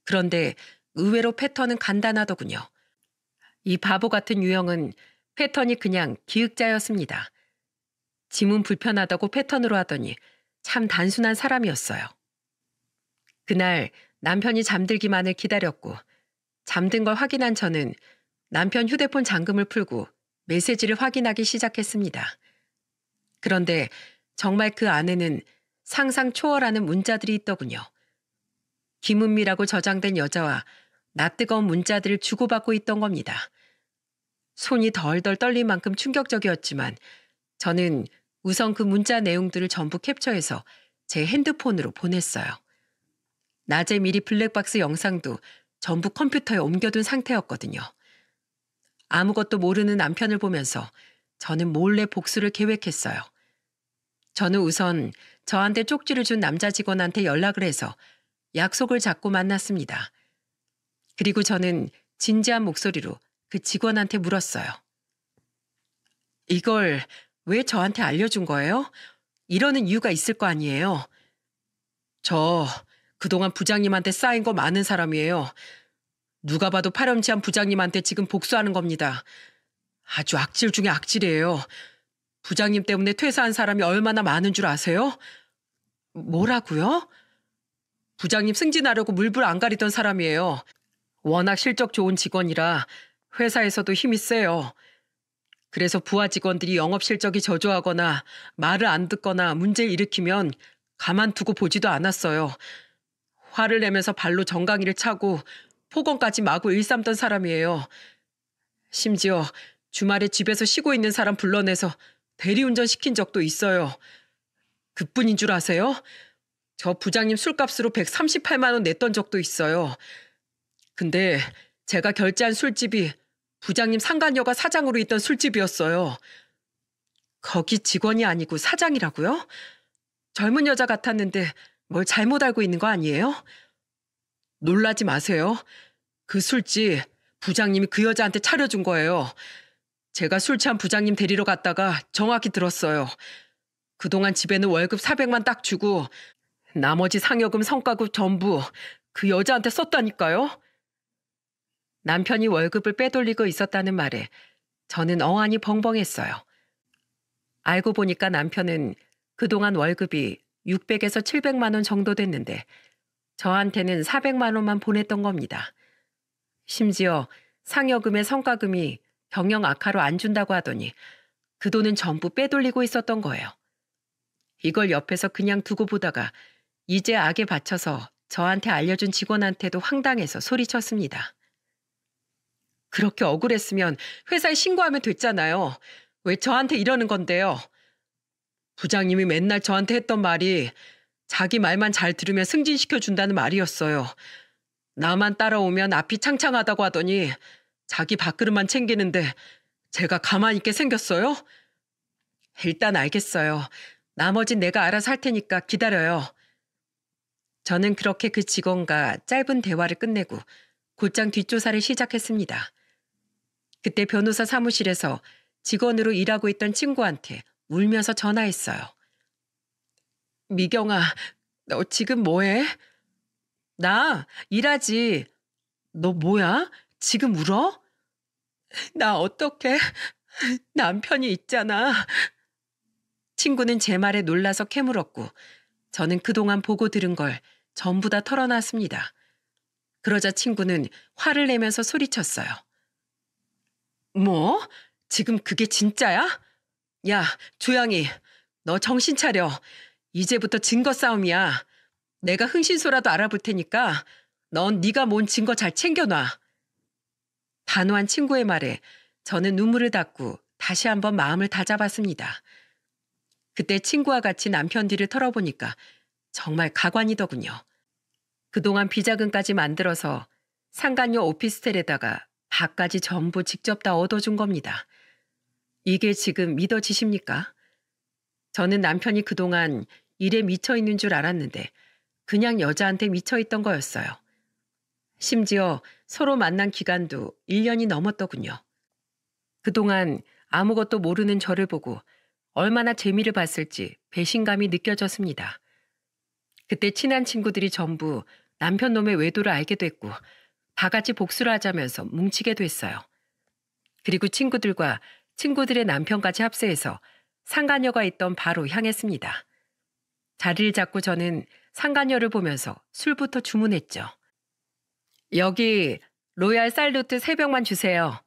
그런데 의외로 패턴은 간단하더군요. 이 바보 같은 유형은 패턴이 그냥 기획자였습니다. 짐은 불편하다고 패턴으로 하더니 참 단순한 사람이었어요. 그날 남편이 잠들기만을 기다렸고 잠든 걸 확인한 저는 남편 휴대폰 잠금을 풀고 메시지를 확인하기 시작했습니다. 그런데 정말 그 안에는 상상 초월하는 문자들이 있더군요. 김은미라고 저장된 여자와 낯뜨거운 문자들을 주고받고 있던 겁니다. 손이 덜덜 떨릴 만큼 충격적이었지만 저는 우선 그 문자 내용들을 전부 캡처해서 제 핸드폰으로 보냈어요. 낮에 미리 블랙박스 영상도 전부 컴퓨터에 옮겨둔 상태였거든요. 아무것도 모르는 남편을 보면서 저는 몰래 복수를 계획했어요. 저는 우선 저한테 쪽지를 준 남자 직원한테 연락을 해서 약속을 잡고 만났습니다. 그리고 저는 진지한 목소리로 그 직원한테 물었어요. 이걸 왜 저한테 알려준 거예요? 이러는 이유가 있을 거 아니에요. 저 그동안 부장님한테 쌓인 거 많은 사람이에요. 누가 봐도 파렴치한 부장님한테 지금 복수하는 겁니다. 아주 악질 중에 악질이에요. 부장님 때문에 퇴사한 사람이 얼마나 많은 줄 아세요? 뭐라고요? 부장님 승진하려고 물불 안 가리던 사람이에요. 워낙 실적 좋은 직원이라 회사에서도 힘이 세요. 그래서 부하 직원들이 영업 실적이 저조하거나 말을 안 듣거나 문제를 일으키면 가만두고 보지도 않았어요. 화를 내면서 발로 정강이를 차고 폭언까지 마구 일삼던 사람이에요. 심지어 주말에 집에서 쉬고 있는 사람 불러내서 대리운전 시킨 적도 있어요. 그뿐인 줄 아세요? 저 부장님 술값으로 138만 원 냈던 적도 있어요. 근데 제가 결제한 술집이 부장님 상간녀가 사장으로 있던 술집이었어요. 거기 직원이 아니고 사장이라고요? 젊은 여자 같았는데 뭘 잘못 알고 있는 거 아니에요? 놀라지 마세요. 그 술집 부장님이 그 여자한테 차려준 거예요. 제가 술 취한 부장님 데리러 갔다가 정확히 들었어요. 그동안 집에는 월급 400만 딱 주고 나머지 상여금 성과급 전부 그 여자한테 썼다니까요. 남편이 월급을 빼돌리고 있었다는 말에 저는 어안이 벙벙했어요. 알고 보니까 남편은 그동안 월급이 600에서 700만 원 정도 됐는데 저한테는 400만 원만 보냈던 겁니다. 심지어 상여금의 성과금이 경영 악화로 안 준다고 하더니 그 돈은 전부 빼돌리고 있었던 거예요. 이걸 옆에서 그냥 두고 보다가 이제 악에 받쳐서 저한테 알려준 직원한테도 황당해서 소리쳤습니다. 그렇게 억울했으면 회사에 신고하면 됐잖아요. 왜 저한테 이러는 건데요? 부장님이 맨날 저한테 했던 말이 자기 말만 잘 들으면 승진시켜 준다는 말이었어요. 나만 따라오면 앞이 창창하다고 하더니 자기 밥그릇만 챙기는데 제가 가만히 있게 생겼어요? 일단 알겠어요. 나머진 내가 알아서 할 테니까 기다려요. 저는 그렇게 그 직원과 짧은 대화를 끝내고 곧장 뒷조사를 시작했습니다. 그때 변호사 사무실에서 직원으로 일하고 있던 친구한테 울면서 전화했어요. 미경아, 너 지금 뭐해? 나 일하지. 너 뭐야? 지금 울어? 나 어떡해? 남편이 있잖아. 친구는 제 말에 놀라서 캐물었고 저는 그동안 보고 들은 걸 전부 다 털어놨습니다. 그러자 친구는 화를 내면서 소리쳤어요. 뭐? 지금 그게 진짜야? 야, 조양이, 너 정신 차려. 이제부터 증거 싸움이야. 내가 흥신소라도 알아볼 테니까 넌 네가 모은 증거 잘 챙겨놔. 단호한 친구의 말에 저는 눈물을 닦고 다시 한번 마음을 다잡았습니다. 그때 친구와 같이 남편 뒤를 털어보니까 정말 가관이더군요. 그동안 비자금까지 만들어서 상간녀 오피스텔에다가 밥까지 전부 직접 다 얻어준 겁니다. 이게 지금 믿어지십니까? 저는 남편이 그동안 일에 미쳐있는 줄 알았는데 그냥 여자한테 미쳐있던 거였어요. 심지어 서로 만난 기간도 1년이 넘었더군요. 그동안 아무것도 모르는 저를 보고 얼마나 재미를 봤을지 배신감이 느껴졌습니다. 그때 친한 친구들이 전부 남편 놈의 외도를 알게 됐고 다 같이 복수를 하자면서 뭉치게 됐어요. 그리고 친구들과 친구들의 남편까지 합세해서 상간녀가 있던 바로 향했습니다. 자리를 잡고 저는 상간녀를 보면서 술부터 주문했죠. 여기 로얄 살루트 3병만 주세요.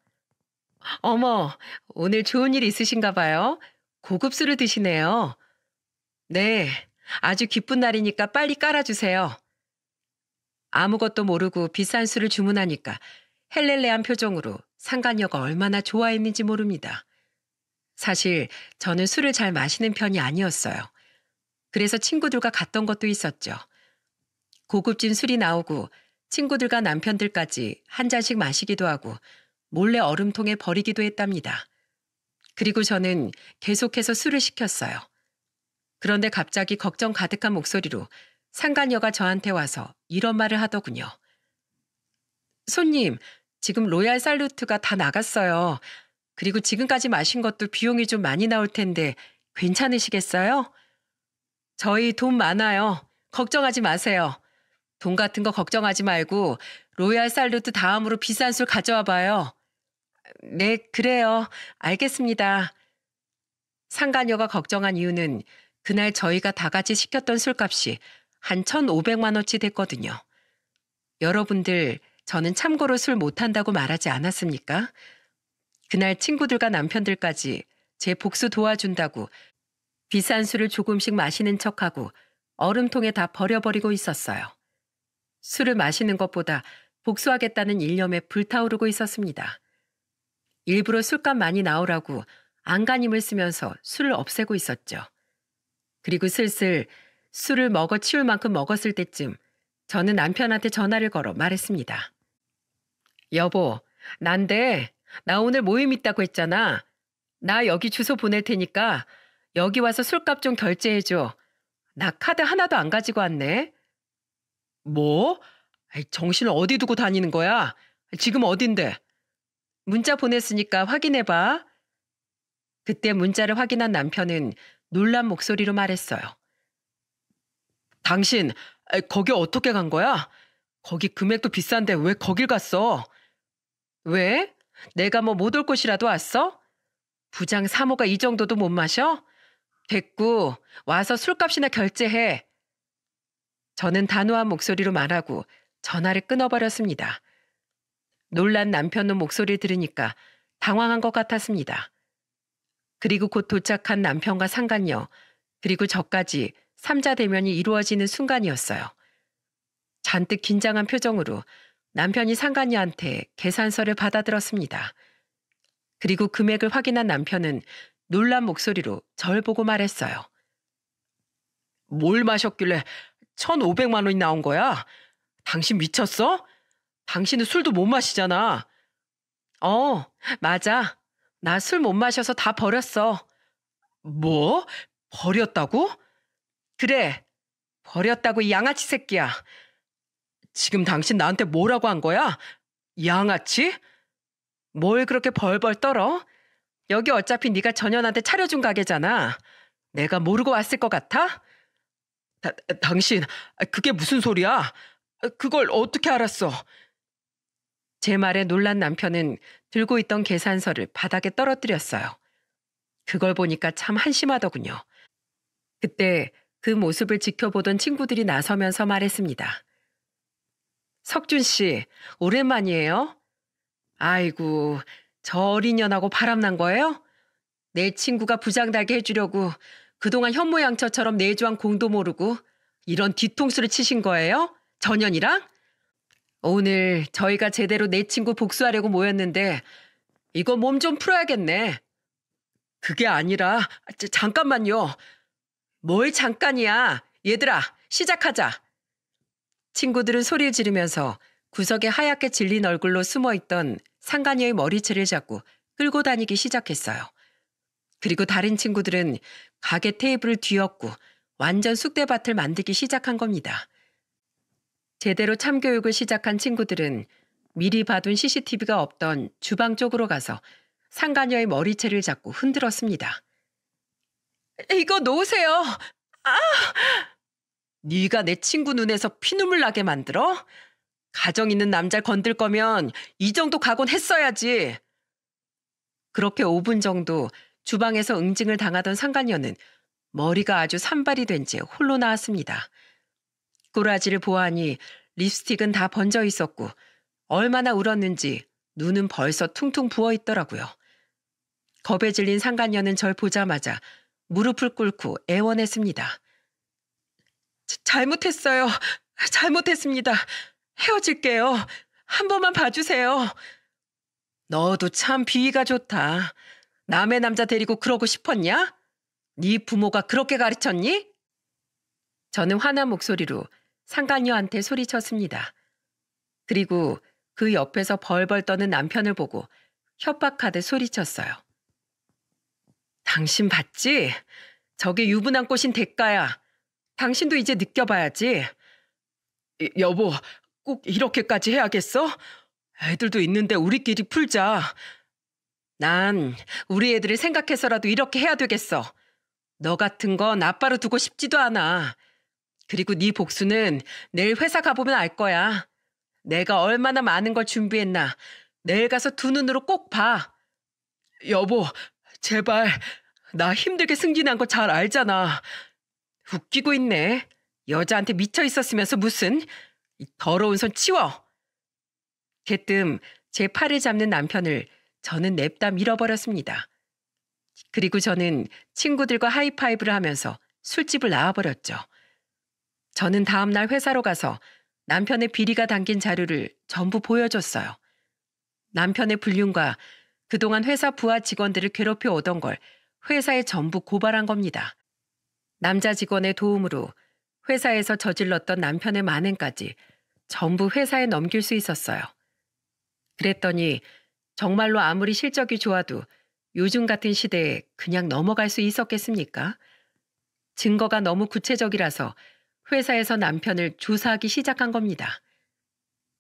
어머, 오늘 좋은 일 있으신가 봐요. 고급 술을 드시네요. 네, 아주 기쁜 날이니까 빨리 깔아주세요. 아무것도 모르고 비싼 술을 주문하니까 헬렐레한 표정으로 상간녀가 얼마나 좋아했는지 모릅니다. 사실 저는 술을 잘 마시는 편이 아니었어요. 그래서 친구들과 갔던 것도 있었죠. 고급진 술이 나오고 친구들과 남편들까지 한 잔씩 마시기도 하고 몰래 얼음통에 버리기도 했답니다. 그리고 저는 계속해서 술을 시켰어요. 그런데 갑자기 걱정 가득한 목소리로 상간녀가 저한테 와서 이런 말을 하더군요. 손님, 지금 로얄 살루트가 다 나갔어요. 그리고 지금까지 마신 것도 비용이 좀 많이 나올 텐데 괜찮으시겠어요? 저희 돈 많아요. 걱정하지 마세요. 돈 같은 거 걱정하지 말고 로얄 살루트 다음으로 비싼 술 가져와 봐요. 네, 그래요. 알겠습니다. 상간녀가 걱정한 이유는 그날 저희가 다 같이 시켰던 술값이 한 1,500만 원치 됐거든요. 여러분들, 저는 참고로 술 못한다고 말하지 않았습니까? 그날 친구들과 남편들까지 제 복수 도와준다고 비싼 술을 조금씩 마시는 척하고 얼음통에 다 버려버리고 있었어요. 술을 마시는 것보다 복수하겠다는 일념에 불타오르고 있었습니다. 일부러 술값 많이 나오라고 안간힘을 쓰면서 술을 없애고 있었죠. 그리고 슬슬 술을 먹어 치울 만큼 먹었을 때쯤 저는 남편한테 전화를 걸어 말했습니다. 여보, 난데 나 오늘 모임 있다고 했잖아. 나 여기 주소 보낼 테니까 여기 와서 술값 좀 결제해줘. 나 카드 하나도 안 가지고 왔네. 뭐? 아이, 정신을 어디 두고 다니는 거야? 지금 어딘데? 문자 보냈으니까 확인해봐. 그때 문자를 확인한 남편은 놀란 목소리로 말했어요. 당신, 거기 어떻게 간 거야? 거기 금액도 비싼데 왜 거길 갔어? 왜? 내가 뭐 못 올 곳이라도 왔어? 부장 사모가 이 정도도 못 마셔? 됐고, 와서 술값이나 결제해. 저는 단호한 목소리로 말하고 전화를 끊어버렸습니다. 놀란 남편의 목소리를 들으니까 당황한 것 같았습니다. 그리고 곧 도착한 남편과 상간녀, 그리고 저까지 3자 대면이 이루어지는 순간이었어요. 잔뜩 긴장한 표정으로 남편이 상간녀한테 계산서를 받아들었습니다. 그리고 금액을 확인한 남편은 놀란 목소리로 절 보고 말했어요. 뭘 마셨길래 1,500만 원이 나온 거야? 당신 미쳤어? 당신은 술도 못 마시잖아. 어, 맞아. 나 술 못 마셔서 다 버렸어. 뭐? 버렸다고? 그래, 버렸다고 이 양아치 새끼야. 지금 당신 나한테 뭐라고 한 거야? 양아치? 뭘 그렇게 벌벌 떨어? 여기 어차피 네가 전현한테 차려준 가게잖아. 내가 모르고 왔을 것 같아? 당신, 그게 무슨 소리야? 그걸 어떻게 알았어? 제 말에 놀란 남편은 들고 있던 계산서를 바닥에 떨어뜨렸어요. 그걸 보니까 참 한심하더군요. 그때 그 모습을 지켜보던 친구들이 나서면서 말했습니다. 석준 씨, 오랜만이에요? 아이고, 저 어린 년하고 바람난 거예요? 내 친구가 부장 달게 해주려고 그동안 현모양처처럼 내조한 공도 모르고 이런 뒤통수를 치신 거예요? 전현이랑? 오늘 저희가 제대로 내 친구 복수하려고 모였는데 이거 몸 좀 풀어야겠네. 그게 아니라 잠깐만요. 뭘 잠깐이야. 얘들아, 시작하자. 친구들은 소리를 지르면서 구석에 하얗게 질린 얼굴로 숨어있던 상간녀의 머리채를 잡고 끌고 다니기 시작했어요. 그리고 다른 친구들은 가게 테이블을 뒤엎고 완전 쑥대밭을 만들기 시작한 겁니다. 제대로 참교육을 시작한 친구들은 미리 봐둔 CCTV가 없던 주방 쪽으로 가서 상간녀의 머리채를 잡고 흔들었습니다. 이거 놓으세요. 아! 네가 내 친구 눈에서 피눈물 나게 만들어? 가정 있는 남자를 건들 거면 이 정도 각오는 했어야지. 그렇게 5분 정도 주방에서 응징을 당하던 상간녀는 머리가 아주 산발이 된 채 홀로 나왔습니다. 꼬라지를 보아하니 립스틱은 다 번져 있었고 얼마나 울었는지 눈은 벌써 퉁퉁 부어 있더라고요. 겁에 질린 상간녀는 절 보자마자 무릎을 꿇고 애원했습니다. 잘못했어요. 잘못했습니다. 헤어질게요. 한 번만 봐주세요. 너도 참 비위가 좋다. 남의 남자 데리고 그러고 싶었냐? 네 부모가 그렇게 가르쳤니? 저는 화난 목소리로 상간녀한테 소리쳤습니다. 그리고 그 옆에서 벌벌 떠는 남편을 보고 협박하듯 소리쳤어요. 당신 봤지? 저게 유부남 꼬신 대가야. 당신도 이제 느껴봐야지. 여보, 꼭 이렇게까지 해야겠어? 애들도 있는데 우리끼리 풀자. 난 우리 애들을 생각해서라도 이렇게 해야 되겠어. 너 같은 건 아빠로 두고 싶지도 않아. 그리고 네 복수는 내일 회사 가보면 알 거야. 내가 얼마나 많은 걸 준비했나. 내일 가서 두 눈으로 꼭 봐. 여보, 제발. 나 힘들게 승진한 거 잘 알잖아. 웃기고 있네. 여자한테 미쳐 있었으면서 무슨. 이 더러운 손 치워. 개뜸 제 팔을 잡는 남편을 저는 냅다 밀어버렸습니다. 그리고 저는 친구들과 하이파이브를 하면서 술집을 나와버렸죠. 저는 다음날 회사로 가서 남편의 비리가 담긴 자료를 전부 보여줬어요. 남편의 불륜과 그동안 회사 부하 직원들을 괴롭혀 오던 걸 회사에 전부 고발한 겁니다. 남자 직원의 도움으로 회사에서 저질렀던 남편의 만행까지 전부 회사에 넘길 수 있었어요. 그랬더니 정말로 아무리 실적이 좋아도 요즘 같은 시대에 그냥 넘어갈 수 있었겠습니까? 증거가 너무 구체적이라서 회사에서 남편을 조사하기 시작한 겁니다.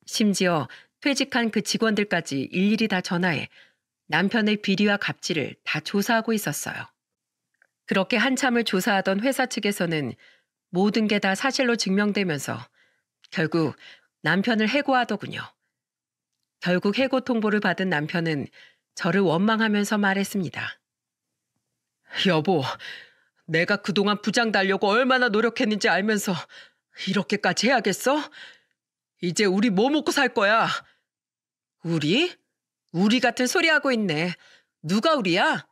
심지어 퇴직한 그 직원들까지 일일이 다 전화해 남편의 비리와 갑질을 다 조사하고 있었어요. 그렇게 한참을 조사하던 회사 측에서는 모든 게 다 사실로 증명되면서 결국 남편을 해고하더군요. 결국 해고 통보를 받은 남편은 저를 원망하면서 말했습니다. 여보, 내가 그동안 부장 달려고 얼마나 노력했는지 알면서 이렇게까지 해야겠어? 이제 우리 뭐 먹고 살 거야? 우리? 우리 같은 소리 하고 있네. 누가 우리야?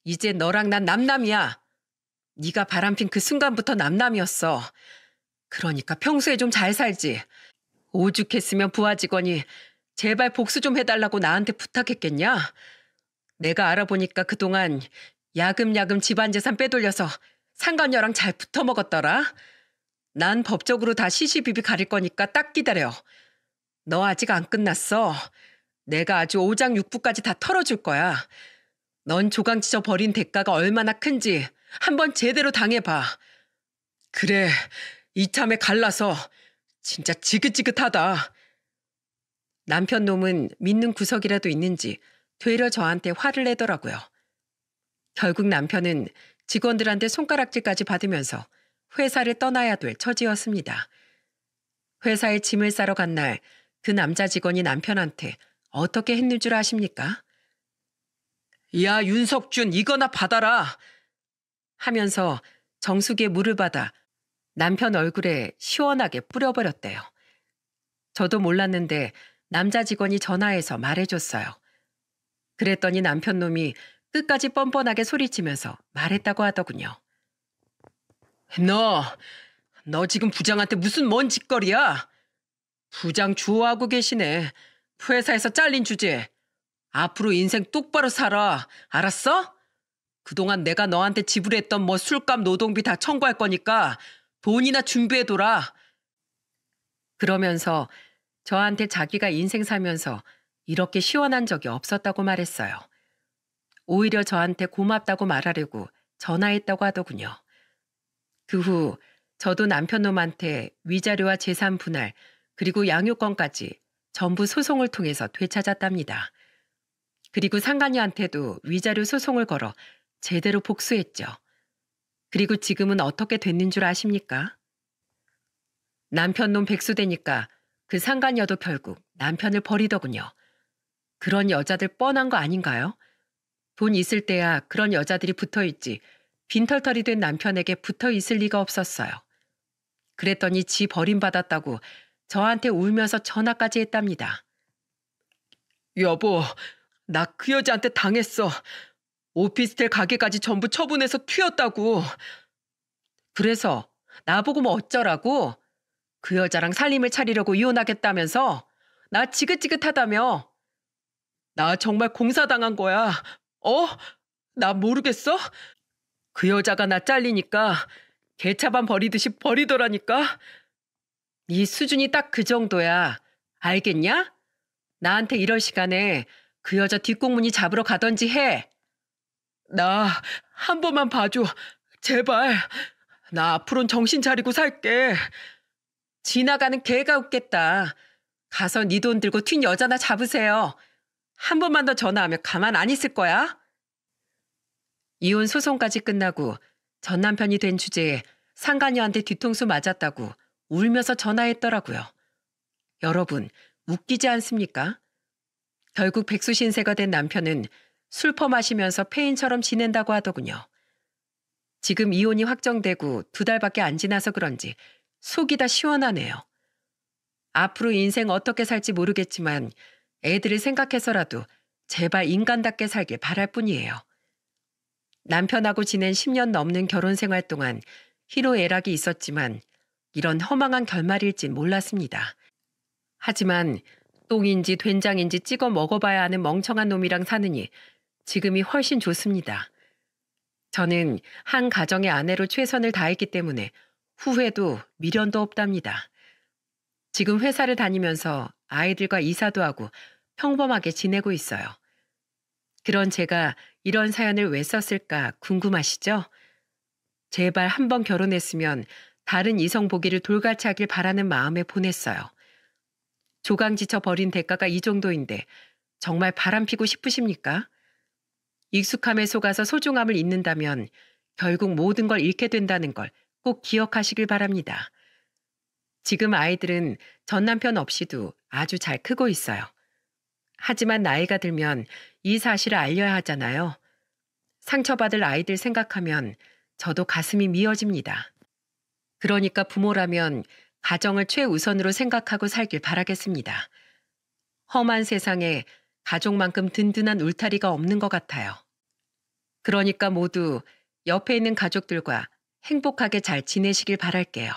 이제 너랑 난 남남이야. 네가 바람핀 그 순간부터 남남이었어. 그러니까 평소에 좀 잘 살지. 오죽했으면 부하 직원이 제발 복수 좀 해달라고 나한테 부탁했겠냐? 내가 알아보니까 그동안 야금야금 집안 재산 빼돌려서 상간녀랑 잘 붙어 먹었더라. 난 법적으로 다 시시비비 가릴 거니까 딱 기다려. 너 아직 안 끝났어. 내가 아주 오장육부까지 다 털어줄 거야. 넌 조강지쳐 버린 대가가 얼마나 큰지 한번 제대로 당해봐. 그래, 이참에 갈라서 진짜 지긋지긋하다. 남편 놈은 믿는 구석이라도 있는지 되려 저한테 화를 내더라고요. 결국 남편은 직원들한테 손가락질까지 받으면서 회사를 떠나야 될 처지였습니다. 회사에 짐을 싸러 간 날 그 남자 직원이 남편한테 어떻게 했는 줄 아십니까? 야, 윤석준, 이거나 받아라! 하면서 정수기에 물을 받아 남편 얼굴에 시원하게 뿌려버렸대요. 저도 몰랐는데 남자 직원이 전화해서 말해줬어요. 그랬더니 남편 놈이 끝까지 뻔뻔하게 소리치면서 말했다고 하더군요. 너 지금 부장한테 무슨 뭔 짓거리야? 부장 주호하고 계시네. 회사에서 잘린 주제. 앞으로 인생 똑바로 살아. 알았어? 그동안 내가 너한테 지불했던 뭐 술값 노동비 다 청구할 거니까 돈이나 준비해둬라. 그러면서 저한테 자기가 인생 살면서 이렇게 시원한 적이 없었다고 말했어요. 오히려 저한테 고맙다고 말하려고 전화했다고 하더군요. 그 후 저도 남편 놈한테 위자료와 재산 분할 그리고 양육권까지 전부 소송을 통해서 되찾았답니다. 그리고 상간녀한테도 위자료 소송을 걸어 제대로 복수했죠. 그리고 지금은 어떻게 됐는 줄 아십니까? 남편 놈 백수되니까 그 상간녀도 결국 남편을 버리더군요. 그런 여자들 뻔한 거 아닌가요? 돈 있을 때야 그런 여자들이 붙어있지 빈털털이 된 남편에게 붙어있을 리가 없었어요. 그랬더니 지 버림받았다고 저한테 울면서 전화까지 했답니다. 여보, 나 그 여자한테 당했어. 오피스텔 가게까지 전부 처분해서 튀었다고. 그래서 나보고 뭐 어쩌라고? 그 여자랑 살림을 차리려고 이혼하겠다면서? 나 지긋지긋하다며? 나 정말 공사당한 거야. 나 모르겠어? 그 여자가 나 잘리니까 개차반 버리듯이 버리더라니까? 네 수준이 딱 그 정도야. 알겠냐? 나한테 이럴 시간에 그 여자 뒷공문이 잡으러 가던지 해. 나 한 번만 봐줘. 제발. 나 앞으로는 정신 차리고 살게. 지나가는 개가 웃겠다. 가서 네 돈 들고 튄 여자나 잡으세요. 한 번만 더 전화하면 가만 안 있을 거야. 이혼 소송까지 끝나고 전 남편이 된 주제에 상간녀한테 뒤통수 맞았다고 울면서 전화했더라고요. 여러분, 웃기지 않습니까? 결국 백수신세가 된 남편은 술 퍼마시면서 폐인처럼 지낸다고 하더군요. 지금 이혼이 확정되고 2달밖에 안 지나서 그런지 속이 다 시원하네요. 앞으로 인생 어떻게 살지 모르겠지만 애들을 생각해서라도 제발 인간답게 살길 바랄 뿐이에요. 남편하고 지낸 10년 넘는 결혼 생활 동안 희로애락이 있었지만 이런 허망한 결말일진 몰랐습니다. 하지만 똥인지 된장인지 찍어 먹어봐야 하는 멍청한 놈이랑 사느니 지금이 훨씬 좋습니다. 저는 한 가정의 아내로 최선을 다했기 때문에 후회도 미련도 없답니다. 지금 회사를 다니면서 아이들과 이사도 하고 평범하게 지내고 있어요. 그런 제가 이런 사연을 왜 썼을까 궁금하시죠? 제발 한번 결혼했으면 다른 이성 보기를 돌같이 하길 바라는 마음에 보냈어요. 조강지쳐 버린 대가가 이 정도인데 정말 바람피고 싶으십니까? 익숙함에 속아서 소중함을 잊는다면 결국 모든 걸 잃게 된다는 걸 꼭 기억하시길 바랍니다. 지금 아이들은 전 남편 없이도 아주 잘 크고 있어요. 하지만 나이가 들면 이 사실을 알려야 하잖아요. 상처받을 아이들 생각하면 저도 가슴이 미어집니다. 그러니까 부모라면 가정을 최우선으로 생각하고 살길 바라겠습니다. 험한 세상에 가족만큼 든든한 울타리가 없는 것 같아요. 그러니까 모두 옆에 있는 가족들과 행복하게 잘 지내시길 바랄게요.